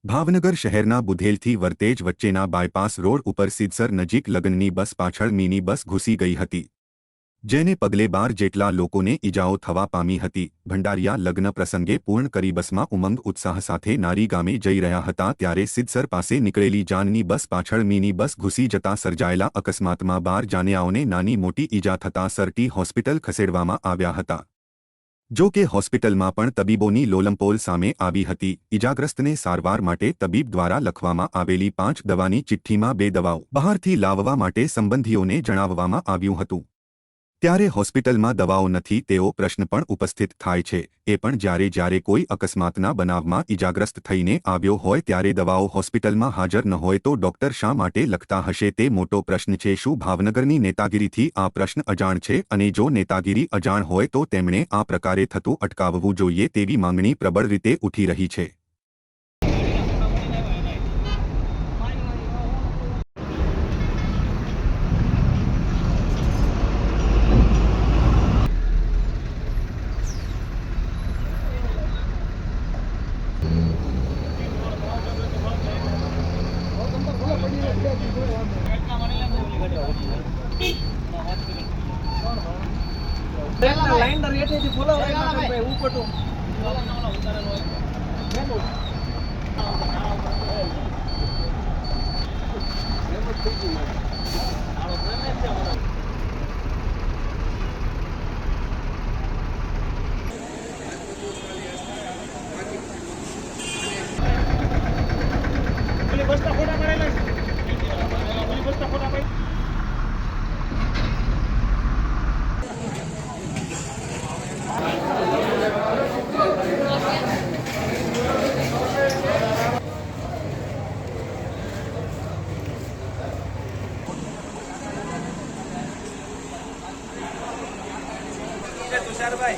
ભાવનગર શહેરના બુધેલથી વરતેજ વચ્ચેના bypass road ઉપર સિદ્ધસર નજીક લગ્નની બસ પાછળ મિની બસ ઘૂસી ગઈ હતી, જેને પગલે 12 જેટલા લોકોને ઈજાઓ થવા પામી હતી। ભંડારિયા લગ્ન પ્રસંગે પૂર્ણ કરી બસમાં ઉમંગ ઉત્સાહ સાથે નારી ગામે જઈ રહ્યા હતા ત્યારે સિદ્ધસર પાસે નીકળેલી જાનની બસ પાછળ મિની બસ ઘૂસી જતા સર્જાયેલા અકસ્માતમાં 12 જાનૈયાઓને નાની મોટી ઈજા થતાં સરટી હોસ્પિટલ ખસેડવામાં આવ્યા હતા। જો કે હોસ્પિટલમાં પણ તબીબોની લોલમપોલ સામે આવી હતી। ઈજાગ્રસ્તને સારવાર માટે તબીબ દ્વારા લખવામાં આવેલી 5 દવાની ચિઠ્ઠીમાં 2 દવાઓ બહારથી લાવવા માટે સંબંધીઓને જણાવવામાં આવ્યું હતું, ત્યારે હોસ્પિટલમાં દવાઓ નથી તેવો પ્રશ્ન પણ ઉપસ્થિત થાય છે। એ પણ જ્યારે કોઈ અકસ્માતના બનાવમાં ઈજાગ્રસ્ત થઈને આવ્યો હોય ત્યારે દવાઓ હોસ્પિટલમાં હાજર ન હોય તો ડોક્ટર શા માટે લખતા હશે તે મોટો પ્રશ્ન છે। શું ભાવનગરની નેતાગીરીથી આ પ્રશ્ન અજાણ છે? અને જો નેતાગીરી અજાણ હોય તો તેમણે આ પ્રકારે થતું અટકાવવું જોઈએ તેવી માંગણી પ્રબળ રીતે ઉઠી રહી છે। લાઈન દર એટેથી બોલાવો ભાઈ ઉપટો બસના ફોટા પડેલા છે, બસના ફોટા પડે तुषारभाई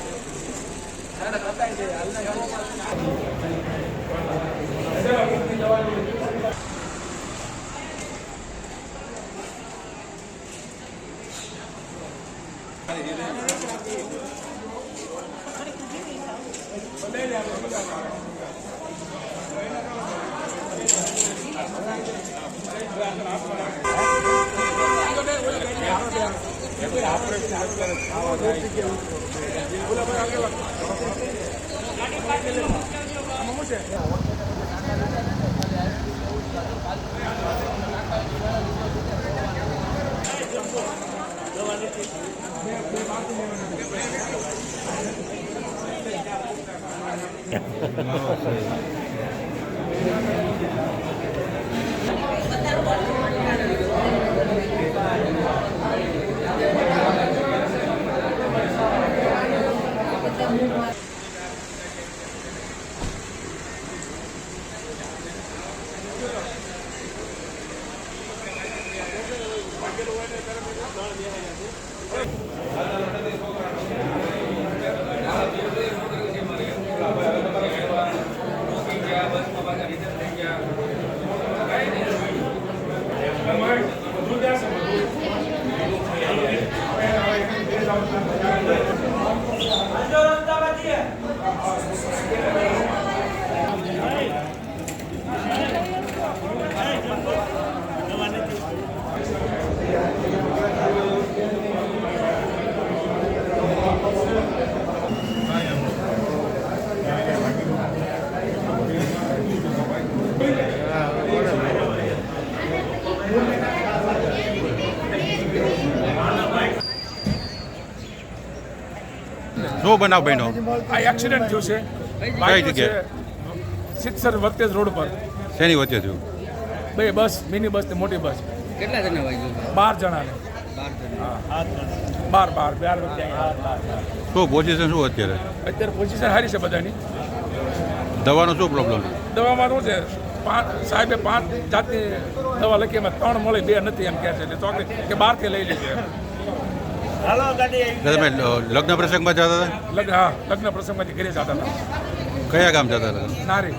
શું બનાવ બન્યો? આ એક્સિડન્ટ થયું છે કઈ જગ્યાએ? સિદ્ધસર વરતેજ રોડ પર શેની વચ્ચે થયું? બે બસ, મિની બસ ને મોટી બસ, કેટલા જણા વાગ્યું? 12 જણાને 12 વ્યક્તિ શું પોઝિશન શું અત્યારે? અત્યારે પોઝિશન સારી છે બધાની। દવાનો શું પ્રોબ્લેમ? દવામાં શું છે, સાહેબે 5 જાતની દવા લખી, એમાં 3 મળી, 2 નથી એમ કહે છે, એટલે ચોકલેટ કે 12 લઈ લીધી એમ। તમે લગ્ન પ્રસંગમાં જતા હતા? લગ્ન પ્રસંગમાંથી ઘરે જતા હતા। કયા ગામ જતા હતા? નારી।